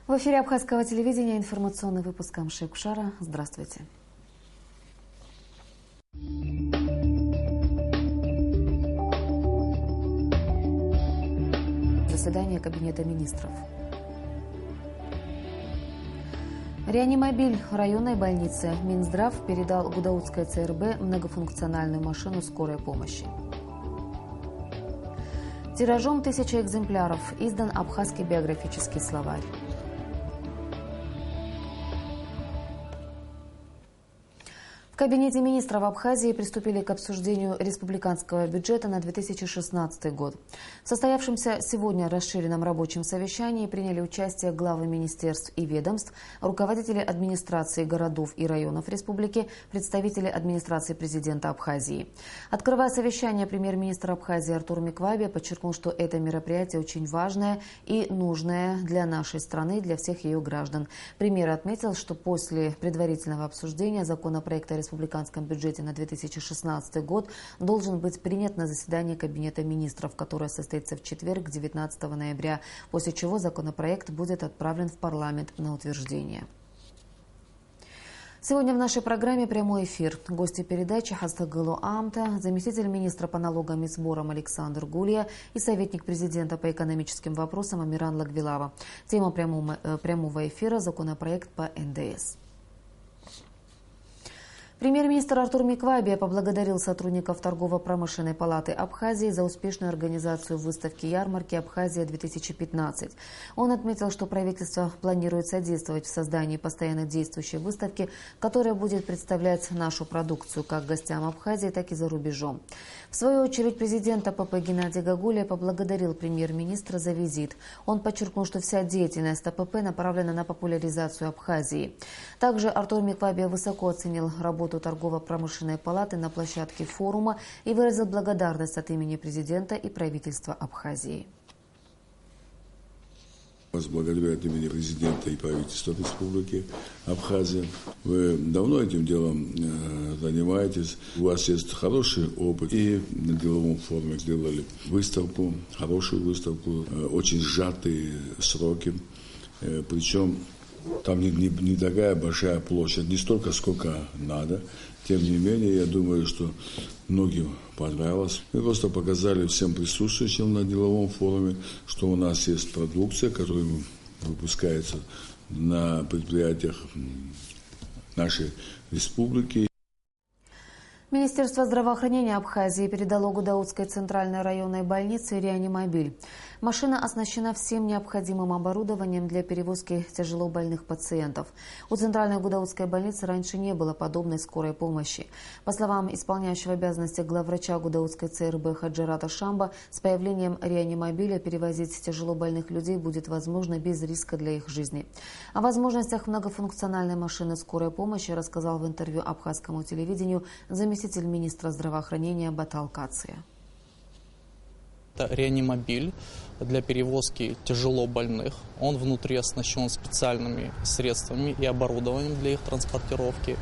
В эфире Абхазского телевидения информационный выпуск Амши Кушара. Здравствуйте. Заседание Кабинета министров. Реанимобиль районной больницы. Минздрав передал Гудаутской ЦРБ многофункциональную машину скорой помощи. Тиражом 1000 экземпляров издан абхазский биографический словарь. В Кабинете министров Абхазии приступили к обсуждению республиканского бюджета на 2016 год. В состоявшемся сегодня расширенном рабочем совещании приняли участие главы министерств и ведомств, руководители администрации городов и районов республики, представители администрации президента Абхазии. Открывая совещание, премьер-министр Абхазии Артур Микваби подчеркнул, что это мероприятие очень важное и нужное для нашей страны, для всех ее граждан. Премьер отметил, что после предварительного обсуждения законопроекта о республиканском бюджете на 2016 год должен быть принят на заседании Кабинета министров, которое состоится в четверг, 19 ноября, после чего законопроект будет отправлен в парламент на утверждение. Сегодня в нашей программе прямой эфир. Гости передачи Хастагылу Амта, заместитель министра по налогам и сборам Александр Гулия и советник президента по экономическим вопросам Амиран Лагвилава. Тема прямого эфира – законопроект по НДС. Премьер-министр Артур Микваби поблагодарил сотрудников Торгово-промышленной палаты Абхазии за успешную организацию выставки-ярмарки «Абхазия-2015». Он отметил, что правительство планирует содействовать в создании постоянно действующей выставки, которая будет представлять нашу продукцию как гостям Абхазии, так и за рубежом. В свою очередь президент АПП Геннадий Гагулия поблагодарил премьер-министра за визит. Он подчеркнул, что вся деятельность АПП направлена на популяризацию Абхазии. Также Артур Микваби высоко оценил работу Торгово-промышленной палаты на площадке форума и выразил благодарность от имени президента и правительства Абхазии. Вас благодарю от имени президента и правительства Республики Абхазия. Вы давно этим делом занимаетесь. У вас есть хороший опыт. И на деловом форуме сделали выставку, хорошую выставку, очень сжатые сроки. Причем там не такая большая площадь, не столько, сколько надо. Тем не менее, я думаю, что многим понравилось. Мы просто показали всем присутствующим на деловом форуме, что у нас есть продукция, которая выпускается на предприятиях нашей республики. Министерство здравоохранения Абхазии передало Гудаутской центральной районной больнице реанимобиль. Машина оснащена всем необходимым оборудованием для перевозки тяжелобольных пациентов. У центральной Гудаутской больницы раньше не было подобной скорой помощи. По словам исполняющего обязанности главврача Гудаутской ЦРБ Хаджирата Шамба, с появлением реанимобиля перевозить тяжелобольных людей будет возможно без риска для их жизни. О возможностях многофункциональной машины скорой помощи рассказал в интервью Абхазскому телевидению заместитель министра здравоохранения Батал Кация. Это реанимобиль для перевозки тяжело больных. Он внутри оснащен специальными средствами и оборудованием для их транспортировки.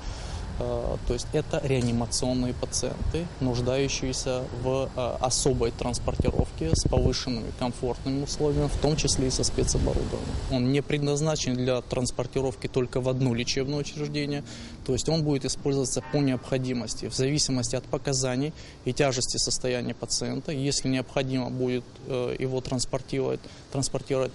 То есть это реанимационные пациенты, нуждающиеся в особой транспортировке с повышенными комфортными условиями, в том числе и со спецоборудованием. Он не предназначен для транспортировки только в одно лечебное учреждение, то есть он будет использоваться по необходимости, в зависимости от показаний и тяжести состояния пациента. Если необходимо будет его транспортировать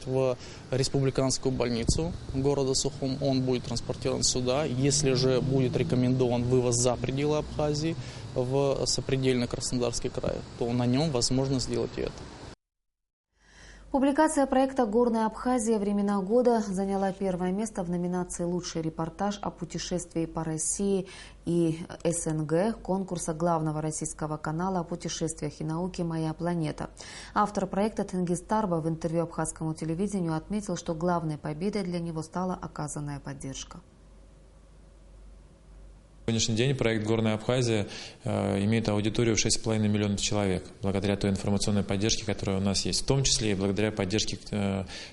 в республиканскую больницу города Сухум, он будет транспортирован сюда. Если же будет рекомендован вывоз за пределы Абхазии в сопредельный Краснодарский край, то на нем возможно сделать и это. Публикация проекта «Горная Абхазия. Времена года» заняла первое место в номинации «Лучший репортаж о путешествии по России и СНГ» конкурса главного российского канала о путешествиях и науке «Моя планета». Автор проекта Тенгиз Тарба в интервью Абхазскому телевидению отметил, что главной победой для него стала оказанная поддержка. На сегодняшний день проект «Горная Абхазия» имеет аудиторию в 6,5 миллионов человек, благодаря той информационной поддержке, которая у нас есть, в том числе и благодаря поддержке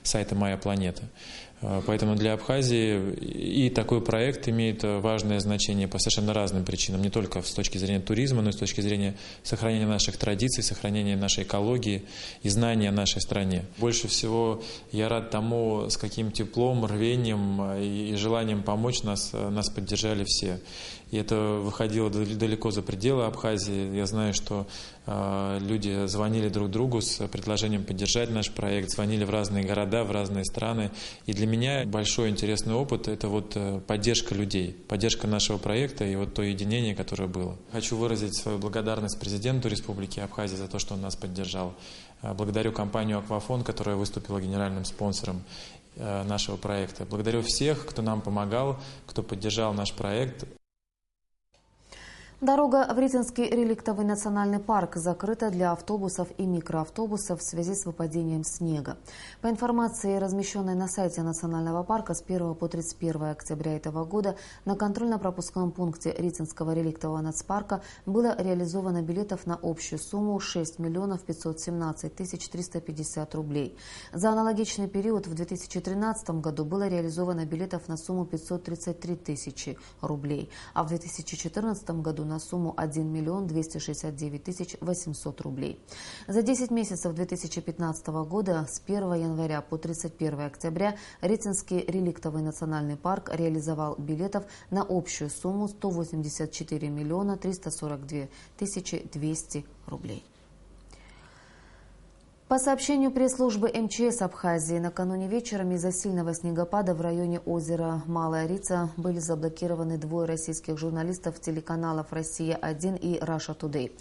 сайта «Моя планета». Поэтому для Абхазии и такой проект имеет важное значение по совершенно разным причинам, не только с точки зрения туризма, но и с точки зрения сохранения наших традиций, сохранения нашей экологии и знания о нашей стране. Больше всего я рад тому, с каким теплом, рвением и желанием помочь нас поддержали все. И это выходило далеко за пределы Абхазии. Я знаю, что люди звонили друг другу с предложением поддержать наш проект, звонили в разные города, в разные страны. И для меня большой интересный опыт – это вот поддержка людей, поддержка нашего проекта и вот то единение, которое было. Хочу выразить свою благодарность президенту Республики Абхазия за то, что он нас поддержал. Благодарю компанию «Аквафон», которая выступила генеральным спонсором нашего проекта. Благодарю всех, кто нам помогал, кто поддержал наш проект. Дорога в Ритинский реликтовый национальный парк закрыта для автобусов и микроавтобусов в связи с выпадением снега. По информации, размещенной на сайте национального парка, с 1 по 31 октября этого года на контрольно-пропускном пункте Ритинского реликтового нацпарка было реализовано билетов на общую сумму 6 517 350 рублей. За аналогичный период в 2013 году было реализовано билетов на сумму 533 тысячи рублей, а в 2014 году на сумму 1 269 800 рублей. За 10 месяцев 2015 года с 1 января по 31 октября Ритинский реликтовый национальный парк реализовал билетов на общую сумму 184 342 200 рублей. По сообщению пресс-службы МЧС Абхазии, накануне вечером из-за сильного снегопада в районе озера Малая Рица были заблокированы двое российских журналистов телеканалов «Россия-1» и «Раша Тудей».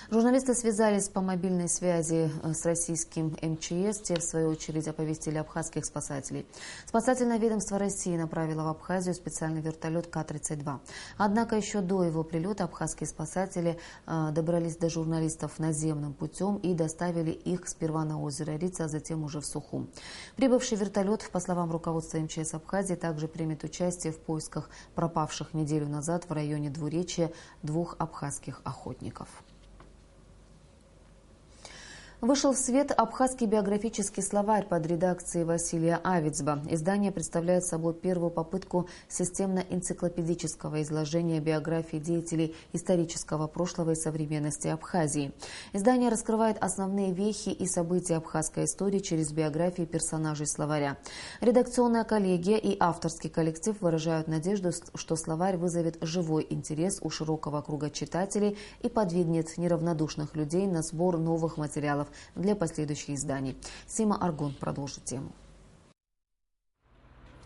Журналисты связались по мобильной связи с российским МЧС, те, в свою очередь, оповестили абхазских спасателей. Спасательное ведомство России направило в Абхазию специальный вертолет К-32. Однако еще до его прилета абхазские спасатели добрались до журналистов наземным путем и доставили их сперва на озеро Рица, а затем уже в Сухум. Прибывший вертолет, по словам руководства МЧС Абхазии, также примет участие в поисках пропавших неделю назад в районе Двуречья двух абхазских охотников. Вышел в свет абхазский биографический словарь под редакцией Василия Авицба. Издание представляет собой первую попытку системно-энциклопедического изложения биографии деятелей исторического прошлого и современности Абхазии. Издание раскрывает основные вехи и события абхазской истории через биографии персонажей словаря. Редакционная коллегия и авторский коллектив выражают надежду, что словарь вызовет живой интерес у широкого круга читателей и подвигнет неравнодушных людей на сбор новых материалов для последующих изданий. Сима Аргун продолжит тему.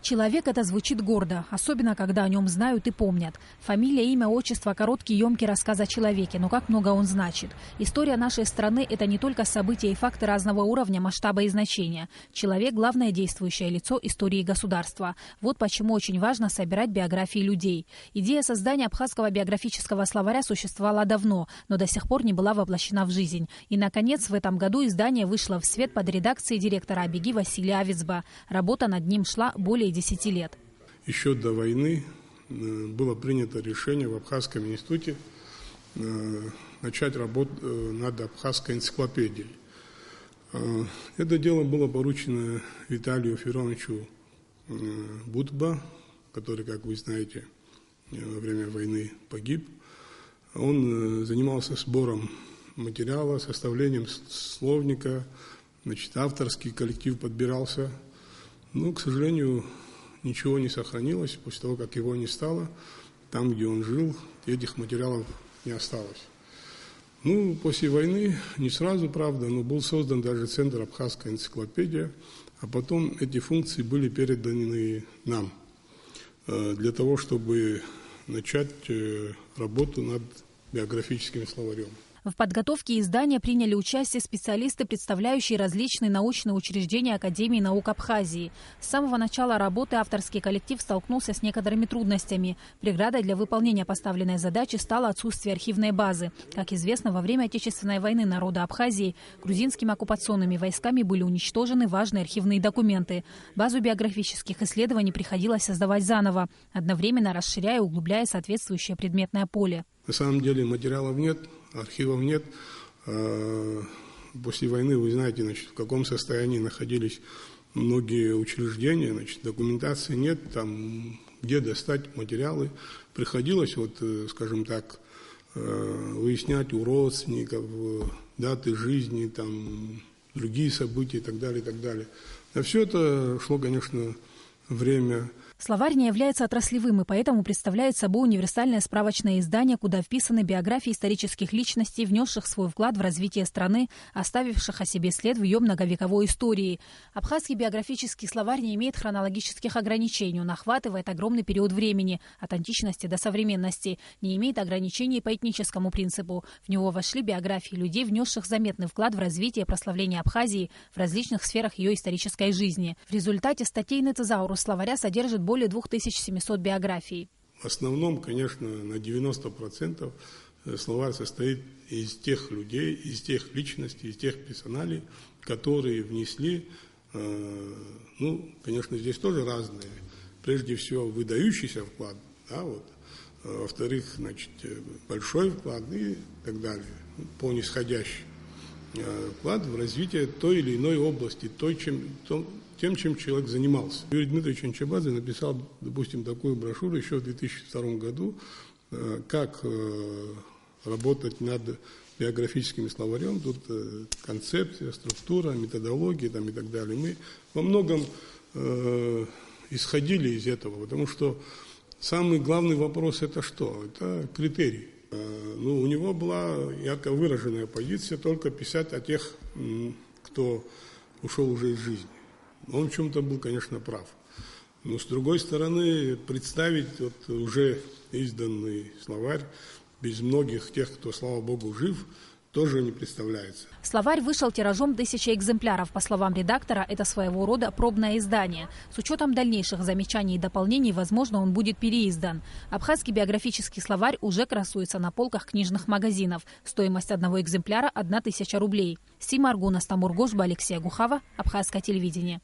Человек — это звучит гордо, особенно когда о нем знают и помнят. Фамилия, имя, отчество, короткий, емкий рассказ о человеке, но как много он значит. История нашей страны — это не только события и факты разного уровня, масштаба и значения. Человек — главное действующее лицо истории государства. Вот почему очень важно собирать биографии людей. Идея создания абхазского биографического словаря существовала давно, но до сих пор не была воплощена в жизнь. И, наконец, в этом году издание вышло в свет под редакцией директора Абиги Василия Авицба. Работа над ним шла более 10 лет. Еще до войны было принято решение в Абхазском институте начать работу над абхазской энциклопедией. Это дело было поручено Виталию Фероновичу Будба, который, как вы знаете, во время войны погиб. Он занимался сбором материала, составлением словника, авторский коллектив подбирался. Но, к сожалению, ничего не сохранилось. После того, как его не стало, там, где он жил, этих материалов не осталось. После войны, не сразу, правда, но был создан даже центр «Абхазская энциклопедия», а потом эти функции были переданы нам для того, чтобы начать работу над биографическим словарем. В подготовке издания приняли участие специалисты, представляющие различные научные учреждения Академии наук Абхазии. С самого начала работы авторский коллектив столкнулся с некоторыми трудностями. Преградой для выполнения поставленной задачи стало отсутствие архивной базы. Как известно, во время Отечественной войны народа Абхазии грузинскими оккупационными войсками были уничтожены важные архивные документы. Базу биографических исследований приходилось создавать заново, одновременно расширяя и углубляя соответствующее предметное поле. На самом деле материалов нет, архивов нет. После войны, вы знаете, в каком состоянии находились многие учреждения, значит, документации нет, там, где достать материалы. Приходилось, вот, скажем так, выяснять у родственников даты жизни, там, другие события и так далее, и так далее. На все это шло, конечно, время. Словарь не является отраслевым и поэтому представляет собой универсальное справочное издание, куда вписаны биографии исторических личностей, внесших свой вклад в развитие страны, оставивших о себе след в ее многовековой истории. Абхазский биографический словарь не имеет хронологических ограничений, он охватывает огромный период времени, от античности до современности, не имеет ограничений по этническому принципу. В него вошли биографии людей, внесших заметный вклад в развитие и прославление Абхазии в различных сферах ее исторической жизни. В результате статейный тезаурус словаря содержит более 2700 биографий. В основном, конечно, на 90% словарь состоит из тех людей, из тех личностей, из тех персоналей, которые внесли, ну, конечно, здесь тоже разные. Прежде всего, выдающийся вклад, да, вот. Во-вторых, значит, большой вклад и так далее, по нисходящей. Вклад в развитие той или иной области, тем, чем человек занимался. Юрий Дмитриевич Анчабадзе написал, допустим, такую брошюру еще в 2002 году, как работать над биографическим словарем. Тут концепция, структура, методология там, и так далее. Мы во многом исходили из этого, потому что самый главный вопрос – это что? Это критерий. Ну, у него была ярко выраженная позиция только писать о тех, кто ушел уже из жизни. Он в чем-то был, конечно, прав. Но, с другой стороны, представить вот уже изданный словарь без многих тех, кто, слава богу, жив, тоже не представляется. Словарь вышел тиражом 1000 экземпляров. По словам редактора, это своего рода пробное издание. С учетом дальнейших замечаний и дополнений, возможно, он будет переиздан. Абхазский биографический словарь уже красуется на полках книжных магазинов. Стоимость одного экземпляра – 1000 рублей. Сима Аргунас, Тамур Гошба, Алексей Гухава, Абхазское телевидение.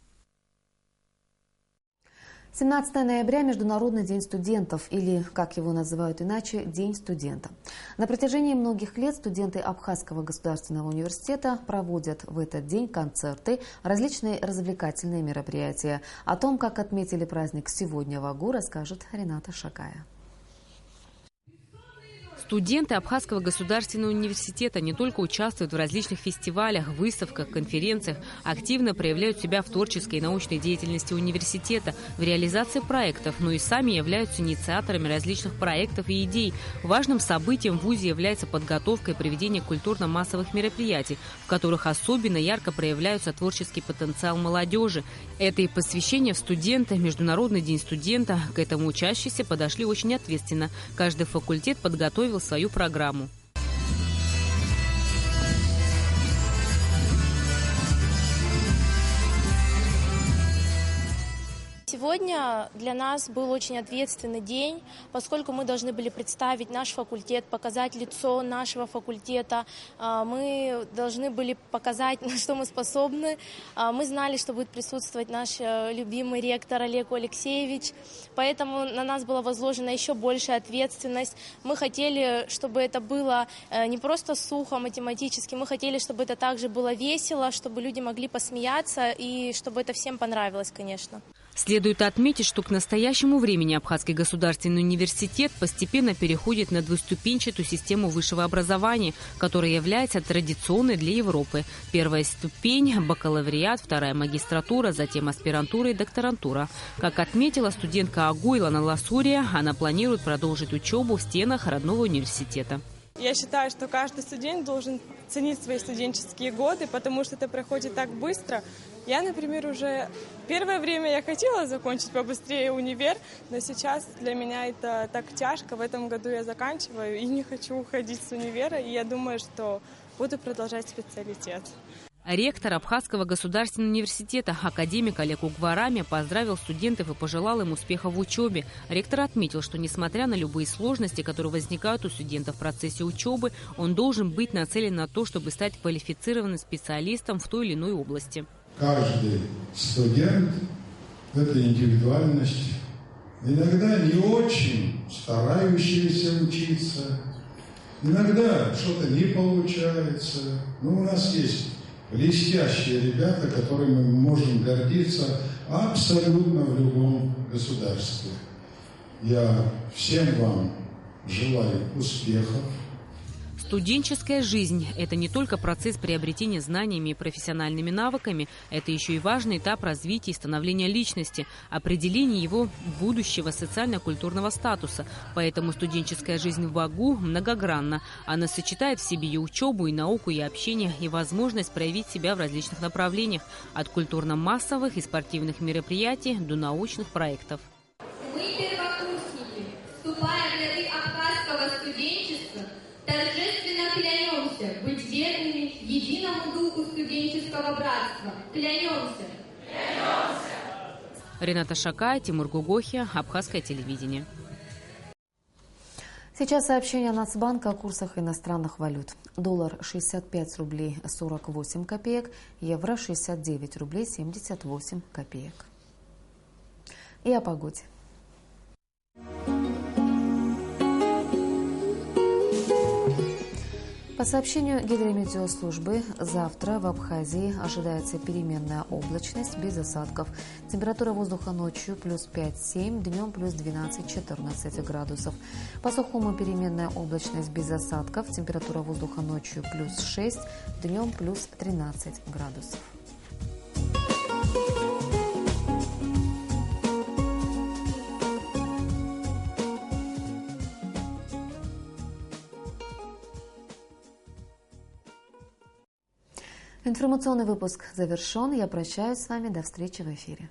17 ноября – Международный день студентов, или, как его называют иначе, День студента. На протяжении многих лет студенты Абхазского государственного университета проводят в этот день концерты, различные развлекательные мероприятия. О том, как отметили праздник сегодня в Агу, расскажет Рената Шакая. Студенты Абхазского государственного университета не только участвуют в различных фестивалях, выставках, конференциях, активно проявляют себя в творческой и научной деятельности университета, в реализации проектов, но и сами являются инициаторами различных проектов и идей. Важным событием в ВУЗе является подготовка и проведение культурно-массовых мероприятий, в которых особенно ярко проявляется творческий потенциал молодежи. Это и посвящение в студенты, Международный день студента. К этому учащиеся подошли очень ответственно. Каждый факультет подготовил свою программу. Сегодня для нас был очень ответственный день, поскольку мы должны были представить наш факультет, показать лицо нашего факультета. Мы должны были показать, на что мы способны. Мы знали, что будет присутствовать наш любимый ректор Олег Алексеевич, поэтому на нас была возложена еще большая ответственность. Мы хотели, чтобы это было не просто сухо, математически, мы хотели, чтобы это также было весело, чтобы люди могли посмеяться и чтобы это всем понравилось, конечно. Следует отметить, что к настоящему времени Абхазский государственный университет постепенно переходит на двуступенчатую систему высшего образования, которая является традиционной для Европы. Первая ступень – бакалавриат, вторая – магистратура, затем аспирантура и докторантура. Как отметила студентка АГУ Илана Ласурия, она планирует продолжить учебу в стенах родного университета. Я считаю, что каждый студент должен ценить свои студенческие годы, потому что это проходит так быстро. Я, например, уже первое время я хотела закончить побыстрее универ, но сейчас для меня это так тяжко. В этом году я заканчиваю и не хочу уходить с универа, и я думаю, что буду продолжать специалитет. Ректор Абхазского государственного университета академик Олег Угварами поздравил студентов и пожелал им успеха в учебе. Ректор отметил, что несмотря на любые сложности, которые возникают у студентов в процессе учебы, он должен быть нацелен на то, чтобы стать квалифицированным специалистом в той или иной области. Каждый студент – это индивидуальность, иногда не очень старающийся учиться, иногда что-то не получается. Но у нас есть блестящие ребята, которыми мы можем гордиться абсолютно в любом государстве. Я всем вам желаю успехов. Студенческая жизнь – это не только процесс приобретения знаниями и профессиональными навыками, это еще и важный этап развития и становления личности, определения его будущего социально-культурного статуса. Поэтому студенческая жизнь в ВАГУ многогранна. Она сочетает в себе и учебу, и науку, и общение, и возможность проявить себя в различных направлениях – от культурно-массовых и спортивных мероприятий до научных проектов. Мы, первокурсники, вступая в ряды абхазского студенчества, торжественно клянемся быть верными единому духу студенческого братства. Клянемся! Клянемся! Рената Шакай, Тимур Гугохи, Абхазское телевидение. Сейчас сообщение Нацбанка о курсах иностранных валют. Доллар 65 рублей 48 копеек, евро 69 рублей 78 копеек. И о погоде. По сообщению гидрометеослужбы, завтра в Абхазии ожидается переменная облачность без осадков. Температура воздуха ночью плюс 5-7, днем плюс 12-14 градусов. По Сухому переменная облачность без осадков. Температура воздуха ночью плюс 6, днем плюс 13 градусов. Информационный выпуск завершен. Я прощаюсь с вами. До встречи в эфире.